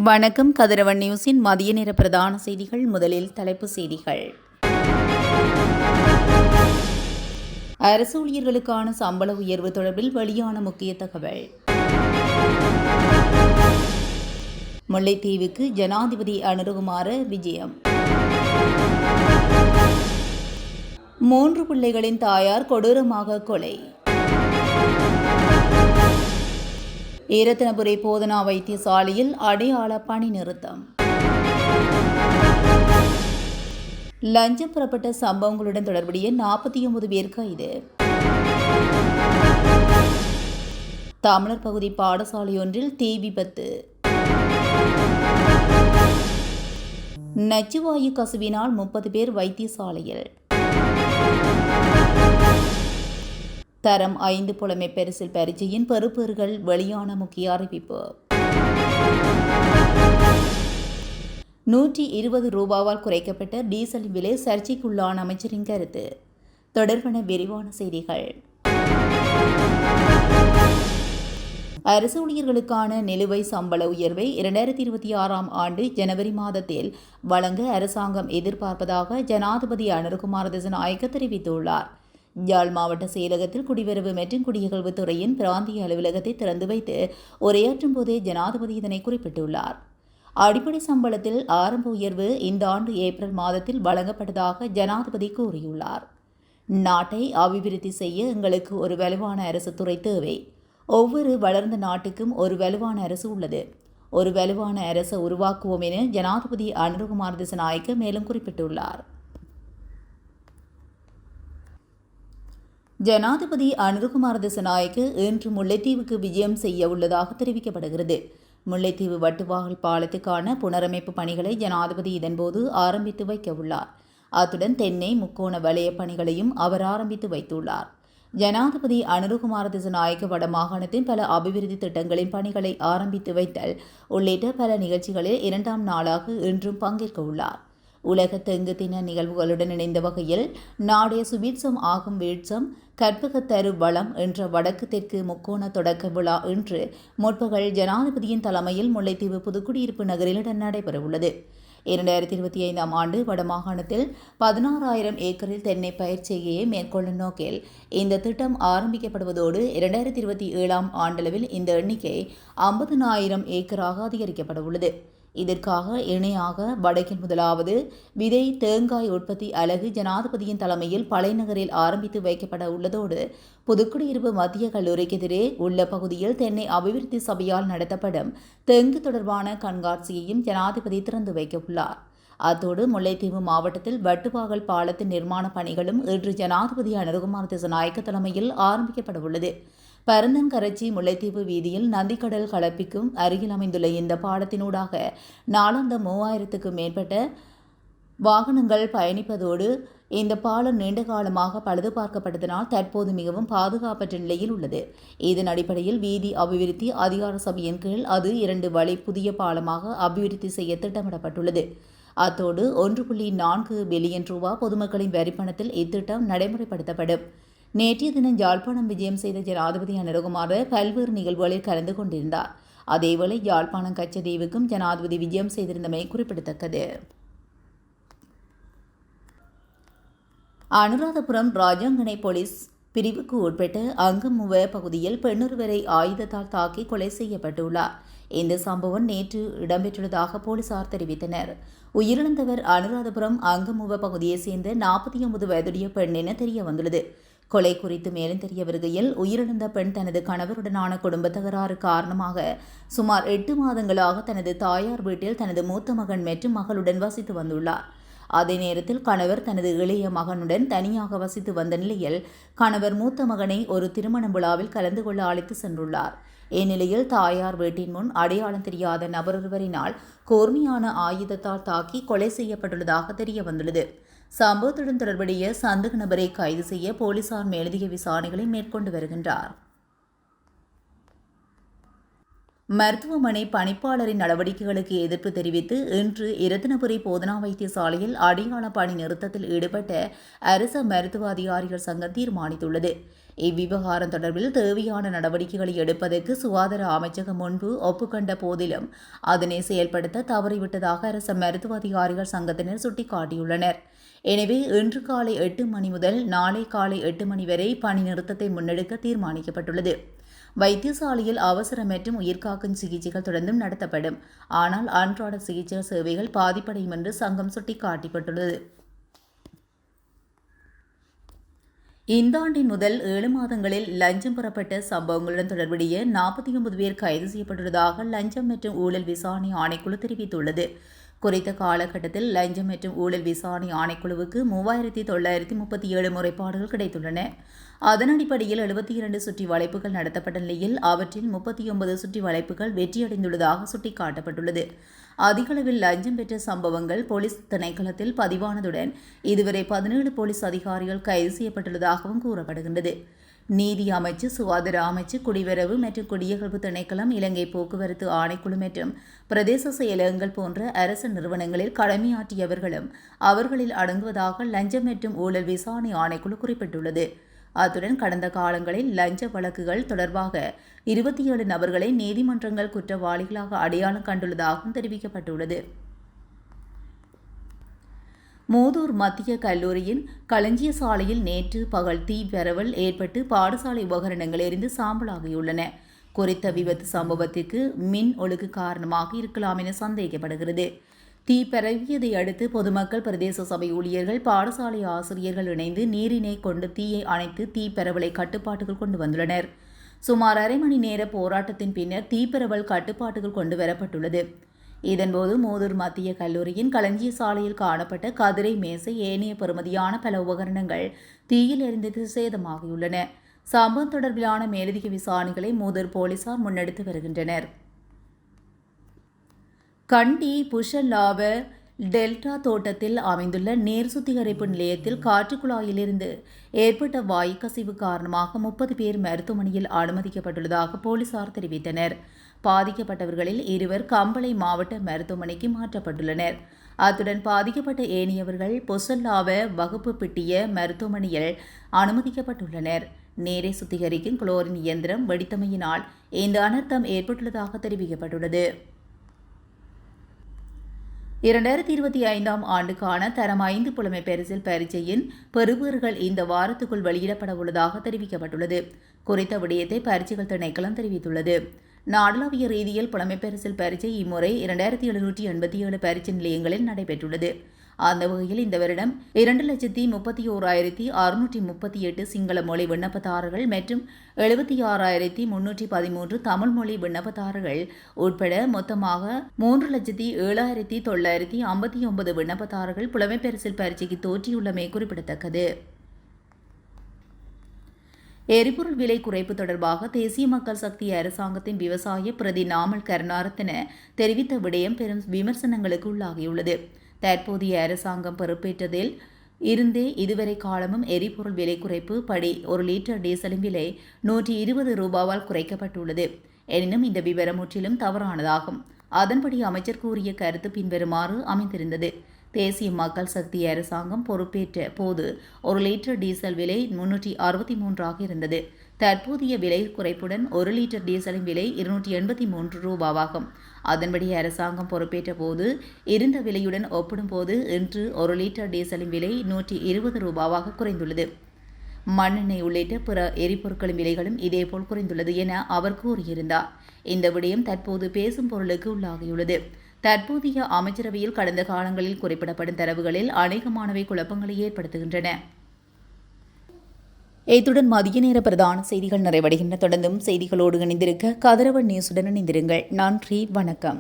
வணக்கம். கதிரவன் நியூஸின் மதிய நேர பிரதான செய்திகள். முதலில் தலைப்புச் செய்திகள். அரசு ஊழியர்களுக்கான சம்பள உயர்வு தொடர்பில் வெளியான முக்கிய தகவல். முல்லைத்தீவுக்கு ஜனாதிபதி அனுரகுமார விஜயம். 3 பிள்ளைகளின் தாயார் கொடூரமாக கொலை. இரத்தினபுரி போதனா வைத்தியசாலையில் அடையாள பணி நிறுத்தம். லஞ்சம் பெறப்பட்ட சம்பவங்களுடன் தொடர்புடைய 49 பேர் கைது. தமிழர் பகுதி பாடசாலையொன்றில் தீ விபத்து. நச்சுவாயு கசிவினால் 30 பேர் வைத்தியசாலையில். தரம் 5 புலமை பரிசில் பரீட்சையின் பெறுபேறுகள் வெளியான முக்கிய அறிவிப்பு. 120 ரூபாவால் குறைக்கப்பட்ட டீசல் விலை சர்ச்சைக்குள்ளான அமைச்சரின் கருத்து. தொடர்பான விரிவான செய்திகள். அரசு ஊழியர்களுக்கான நிலுவை சம்பள உயர்வை 2026ஆம் ஆண்டு ஜனவரி மாதத்தில் வழங்க அரசாங்கம் எதிர்பார்ப்பதாக ஜனாதிபதி அனுரகுமார திசாநாயக்க தெரிவித்துள்ளார். யாழ் மாவட்ட செயலகத்தில் குடிவரவு மற்றும் குடியகல்வு துறையின் பிராந்திய அலுவலகத்தை திறந்து வைத்து உரையாற்றும் போதே ஜனாதிபதி இதனை குறிப்பிட்டுள்ளார். அடிப்படை சம்பளத்தில் ஆரம்ப உயர்வு இந்த ஆண்டு ஏப்ரல் மாதத்தில் வழங்கப்பட்டதாக ஜனாதிபதி கூறியுள்ளார். நாட்டை அபிவிருத்தி செய்ய எங்களுக்கு ஒரு வலுவான அரசு துறை தேவை. ஒவ்வொரு வளர்ந்த நாட்டுக்கும் ஒரு வலுவான அரசு உள்ளது. ஒரு வலுவான அரசை உருவாக்குவோம் என ஜனாதிபதி அனுரகுமார திசாநாயக்க மேலும் குறிப்பிட்டுள்ளார். ஜனாதிபதி அனுரகுமார திசாநாயக்க இன்று முல்லைத்தீவுக்கு விஜயம் செய்ய உள்ளதாக தெரிவிக்கப்படுகிறது. முல்லைத்தீவு வட்டுவாகல் பாலத்துக்கான புனரமைப்பு பணிகளை ஜனாதிபதி இதன்போது ஆரம்பித்து வைக்க உள்ளார். அத்துடன் தென்னை முக்கோண வலய பணிகளையும் அவர் ஆரம்பித்து வைத்துள்ளார். ஜனாதிபதி அனுரகுமார திசாநாயக்க வடமாகாணத்தின் பல அபிவிருத்தி திட்டங்களின் பணிகளை ஆரம்பித்து வைத்தல் உள்ளிட்ட பல நிகழ்ச்சிகளில் 2ஆம் நாளாக இன்றும் பங்கேற்க உள்ளார். உலக தெங்கு தின நிகழ்வுகளுடன் இணைந்த வகையில் நாடே சுபீட்சம் ஆகும் வீழ்ச்சம் கற்பகத்தரு வளம் என்ற வடக்கு தெற்கு முக்கோண தொடக்க விழா இன்று முற்பகல் ஜனாதிபதியின் தலைமையில் முல்லைத்தீவு புதுக்குடியிருப்பு நகரில் நடைபெறவுள்ளது. 2025ஆம் ஆண்டு வடமாகாணத்தில் 16,000 ஏக்கரில் தென்னை பயிர் செய்கையை மேற்கொள்ளும் நோக்கில் இந்த திட்டம் ஆரம்பிக்கப்படுவதோடு 2027ஆம் ஆண்டளவில் இந்த எண்ணிக்கை 50,000 ஏக்கராக அதிகரிக்கப்பட உள்ளது. இதற்காக இணையாக வடக்கின் முதலாவது விதை தேங்காய் உற்பத்தி அலகு ஜனாதிபதியின் தலைமையில் பழைநகரில் ஆரம்பித்து வைக்கப்பட உள்ளதோடு புதுக்குடியிருப்பு மத்திய கல்லூரிக்கு எதிரே உள்ள பகுதியில் தென்னை அபிவிருத்தி சபையால் நடத்தப்படும் தெங்கு தொடர்பான கண்காட்சியையும் ஜனாதிபதி திறந்து வைக்க உள்ளார். அத்தோடு முல்லைத்தீவு மாவட்டத்தில் வட்டுவாகல் பாலத்தின் நிர்மாண பணிகளும் இன்று ஜனாதிபதி அனுரகுமார திசாநாயக்க தலைமையில் ஆரம்பிக்கப்பட உள்ளது. பரந்தன்கரைச்சி முல்லைத்தீவு வீதியில் நந்திக்கடல் கலப்பிக்கும் அருகில் அமைந்துள்ள இந்த பாலத்தினூடாக நாளாந்தம் 3000க்கும் மேற்பட்ட வாகனங்கள் பயணிப்பதோடு இந்த பாலம் நீண்ட காலமாக பழுது பார்க்கப்பட்டதனால் தற்போது மிகவும் பாதுகாப்பற்ற நிலையில் உள்ளது. இதன் அடிப்படையில் வீதி அபிவிருத்தி அதிகார சபையின் கீழ் அது 2 வழி புதிய பாலமாக அபிவிருத்தி செய்ய திட்டமிடப்பட்டுள்ளது. அத்தோடு 1.4 பில்லியன் ரூபாய் பொதுமக்களின் வரிப்பணத்தில் இத்திட்டம் நடைமுறைப்படுத்தப்படும். நேற்றைய தினம் யாழ்ப்பாணம் விஜயம் செய்த ஜனாதிபதி அனுரகுமார பல்வேறு நிகழ்வுகளில் கலந்து கொண்டிருந்தார். அதேவேளை யாழ்ப்பாணம் கச்சதீவுக்கும் ஜனாதிபதி விஜயம் செய்திருந்தமை குறிப்பிடத்தக்கது. அனுராதபுரம் ராஜாங்கனை போலீஸ் பிரிவுக்கு உட்பட்ட அங்கமுவ பகுதியில் பெண்ணொருவரை ஆயுதத்தால் தாக்கி கொலை செய்யப்பட்டுள்ளார். இந்த சம்பவம் நேற்று இடம்பெற்றுள்ளதாக போலீசார் தெரிவித்தனர். உயிரிழந்தவர் அனுராதபுரம் அங்கமுவ பகுதியைச் சேர்ந்த 49 வயதுடைய பெண் என தெரிய வந்துள்ளது. கொலை குறித்து மேலும் தெரிய வருகையில் உயிரிழந்த பெண் தனது கணவருடனான குடும்ப தகராறு காரணமாக சுமார் 8 மாதங்களாக தனது தாயார் வீட்டில் தனது மூத்த மகன் மற்றும் மகளுடன் வசித்து வந்துள்ளார். அதே நேரத்தில் கணவர் தனது இளைய மகனுடன் தனியாக வசித்து வந்த நிலையில் கணவர் மூத்த மகனை ஒரு திருமண விழாவில் கலந்து கொள்ள அழைத்து சென்றுள்ளார். இந்நிலையில் தாயார் வீட்டின் முன் அடையாளம் தெரியாத நபரொருவரினால் கூர்மையான ஆயுதத்தால் தாக்கி கொலை செய்யப்பட்டுள்ளதாக தெரிய வந்துள்ளது. சம்பவத்துடன் தொடர்புடைய சந்தேக நபரை கைது செய்ய போலீசார் மேலதிக விசாரணைகளை மேற்கொண்டு வருகின்றனர். மருத்துவமனை பணிப்பாளரின் நடவடிக்கைகளுக்கு எதிர்ப்பு தெரிவித்து இன்று இரத்தினபுரி போதனா வைத்தியசாலையில் அடையாள பணி நிறுத்தத்தில் ஈடுபட்ட அரச மருத்துவ அதிகாரிகள் சங்கம் தீர்மானித்துள்ளது. இவ்விவகாரம் தொடர்பில் தேவையான நடவடிக்கைகளை எடுப்பதற்கு சுகாதார அமைச்சகம் முன்பு ஒப்புக்கொண்ட போதிலும் அதனை செயல்படுத்த தவறிவிட்டதாக அரச மருத்துவ அதிகாரிகள் சங்கத்தினர் சுட்டிக்காட்டியுள்ளனர். எனவே இன்று காலை 8 மணி முதல் நாளை காலை 8 மணி வரை பணி நிறுத்தத்தை முன்னெடுக்க தீர்மானிக்கப்பட்டுள்ளது. வைத்தியசாலையில் அவசர மற்றும் உயிர்காக்கும் சிகிச்சைகள் தொடர்ந்தும் நடத்தப்படும். ஆனால் அன்றாட சிகிச்சை சேவைகள் பாதிப்படையும் என்று சங்கம் சுட்டிக்காட்டப்பட்டுள்ளது. இந்த ஆண்டின் முதல் 7 மாதங்களில் லஞ்சம் பெறப்பட்ட சம்பவங்களுடன் தொடர்புடைய 49 பேர் கைது செய்யப்பட்டுள்ளதாக லஞ்சம் மற்றும் ஊழல் விசாரணை ஆணைக்குழு தெரிவித்துள்ளது. குறித்த காலகட்டத்தில் லஞ்சம் மற்றும் ஊழல் விசாரணை ஆணைக்குழுவுக்கு 3937 முறைப்பாடுகள் கிடைத்துள்ளன. அதன் அடிப்படையில் 72 சுற்றி வளைப்புகள் நடத்தப்பட்ட நிலையில் அவற்றில் 39 சுற்றி வளைப்புகள் வெற்றியடைந்துள்ளதாக சுட்டிக்காட்டப்பட்டுள்ளது. அதிகளவில் லஞ்சம் பெற்ற சம்பவங்கள் போலீஸ் திணைக்களத்தில் பதிவானதுடன் இதுவரை 17 போலீஸ் அதிகாரிகள் கைது செய்யப்பட்டுள்ளதாகவும் கூறப்படுகின்றது. நீதி அமைச்சு, சுகாதார அமைச்சு, குடிவரவு மற்றும் குடியகல்வு திணைக்களம், இலங்கை போக்குவரத்து ஆணைக்குழு மற்றும் பிரதேச செயலகங்கள் போன்ற அரசு நிறுவனங்களில் கடமையாற்றியவர்களும் அவர்களில் அடங்குவதாக லஞ்சம் மற்றும் ஊழல் விசாரணை ஆணைக்குழு குறிப்பிட்டுள்ளது. அத்துடன் கடந்த காலங்களில் லஞ்ச வழக்குகள் தொடர்பாக 27 நபர்களை நீதிமன்றங்கள் குற்றவாளிகளாக அடையாளம் கண்டுள்ளதாகவும் தெரிவிக்கப்பட்டுள்ளது. மூதூர் மத்திய கல்லூரியின் களஞ்சிய சாலையில் நேற்று பகல் தீ பரவல் ஏற்பட்டு பாடசாலை உபகரணங்கள் எரிந்து சாம்பலாகியுள்ளன. குறித்த விபத்து சம்பவத்திற்கு மின் ஒழுங்கு காரணமாக இருக்கலாம் என சந்தேகிக்கப்படுகிறது. தீ பரவியதை அடுத்து பொதுமக்கள், பிரதேச சபை ஊழியர்கள், பாடசாலை ஆசிரியர்கள் இணைந்து நீரினை கொண்டு தீயை அணைத்து தீ பரவலை கட்டுப்பாட்டுக்குள் கொண்டு வந்துள்ளனர். சுமார் அரை மணி நேர போராட்டத்தின் பின்னர் தீப்பரவல் கட்டுப்பாட்டுக்குள் கொண்டு வரப்பட்டுள்ளது. இதன்போது மூதூர் மத்திய கல்லூரியின் களஞ்சிய சாலையில் காணப்பட்ட கதிரை மேசை, ஏனைய பெறுமதியான பல உபகரணங்கள் தீயில் எரிந்து சேதமாகியுள்ளன. சம்பவம் தொடர்பிலான மேலதிக விசாரணைகளை மூதூர் போலீசார் முன்னெடுத்து வருகின்றனர். கண்டி புஷல்லாவ டெல்டா தோட்டத்தில் அமைந்துள்ள நீர் சுத்திகரிப்பு நிலையத்தில் காற்று குழாயிலிருந்து ஏற்பட்ட வாயு கசிவு காரணமாக 30 பேர் மருத்துவமனையில் அனுமதிக்கப்பட்டுள்ளதாக போலீசார் தெரிவித்தனர். பாதிக்கப்பட்டவர்களில் 2 கம்பளை மாவட்ட மருத்துவமனைக்கு மாற்றப்பட்டுள்ளனர். அத்துடன் பாதிக்கப்பட்ட ஏனையவர்கள் பொசல்லாவ வகுப்பு பிட்டிய மருத்துவமனையில் அனுமதிக்கப்பட்டுள்ளனர். நீரை சுத்திகரிக்கும் குளோரின் இயந்திரம் வெடித்தமையினால் இந்த அனர்த்தம் ஏற்பட்டுள்ளதாக தெரிவிக்கப்பட்டுள்ளது. 2025ஆம் ஆண்டுக்கான தரம் 5 புலமை பரிசில் பரீட்சையின் பெறுபவர்கள் இந்த வாரத்துக்குள் வெளியிடப்பட உள்ளதாக தெரிவிக்கப்பட்டுள்ளது. குறித்த விடயத்தை பரீட்சைகள் திணைக்களம் தெரிவித்துள்ளது. நாடளாவிய ரீதியில் புலமை பரிசில் பரீட்சை இம்முறை 2787 பரீட்சை நிலையங்களில் நடைபெற்றுள்ளது. அந்த வகையில் இந்த வருடம் 2,31,638 சிங்கள மொழி விண்ணப்பதாரர்கள் மற்றும் 76,313 தமிழ் மொழி விண்ணப்பதாரர்கள் உட்பட மொத்தமாக 3,07,959 விண்ணப்பதாரர்கள் புலமை பரிசில் பரீட்சைக்கு தோற்றியுள்ளமை குறிப்பிடத்தக்கது. எரிபொருள் விலை குறைப்பு தொடர்பாக தேசிய மக்கள் சக்தி அரசாங்கத்தின் விவசாய பிரதி நாமல் கருணாரத்ன தெரிவித்த விடயம் பெரும் விமர்சனங்களுக்கு உள்ளாகியுள்ளது. தற்போதைய அரசாங்கம் பொறுப்பேற்றதில் இருந்தே இதுவரை காலமும் எரிபொருள் விலை குறைப்பு படி 1 லிட்டர் டீசலின் விலை 120 ரூபாவால் குறைக்கப்பட்டுள்ளது. எனினும் இந்த விவரம் முற்றிலும் தவறானதாகும். அதன்படி அமைச்சர் கூறிய கருத்து பின்வருமாறு அமைந்திருந்தது. தேசிய மக்கள் சக்தி அரசாங்கம் பொறுப்பேற்ற போது 1 லிட்டர் டீசல் விலை 363 இருந்தது. தற்போதைய விலை குறைப்புடன் 1 லிட்டர் டீசலின் விலை 283 ரூபாவாகும். அதன்படி அரசாங்கம் பொறுப்பேற்ற போது இருந்த விலையுடன் ஒப்பிடும்போது இன்று 1 லிட்டர் டீசலின் விலை 120 ரூபாவாக குறைந்துள்ளது. மண்ணெண்ணெய் உள்ளிட்ட பிற எரிபொருட்களின் விலைகளும் இதேபோல் குறைந்துள்ளது என அவர் கூறியிருந்தார். இந்த விடயம் தற்போது பேசும் பொருளுக்கு உள்ளாகியுள்ளது. தற்போதைய அமைச்சரவையில் கடந்த காலங்களில் குறிப்பிடப்படும் தரவுகளில் அநேகமானவை குழப்பங்களை ஏற்படுத்துகின்றன. இத்துடன் மதிய நேர பிரதான செய்திகள் நிறைவடைகின்றன. தொடர்ந்தும் செய்திகளோடு இணைந்திருக்க கதிரவன் நியூஸுடன் இணைந்திருங்கள். நன்றி, வணக்கம்.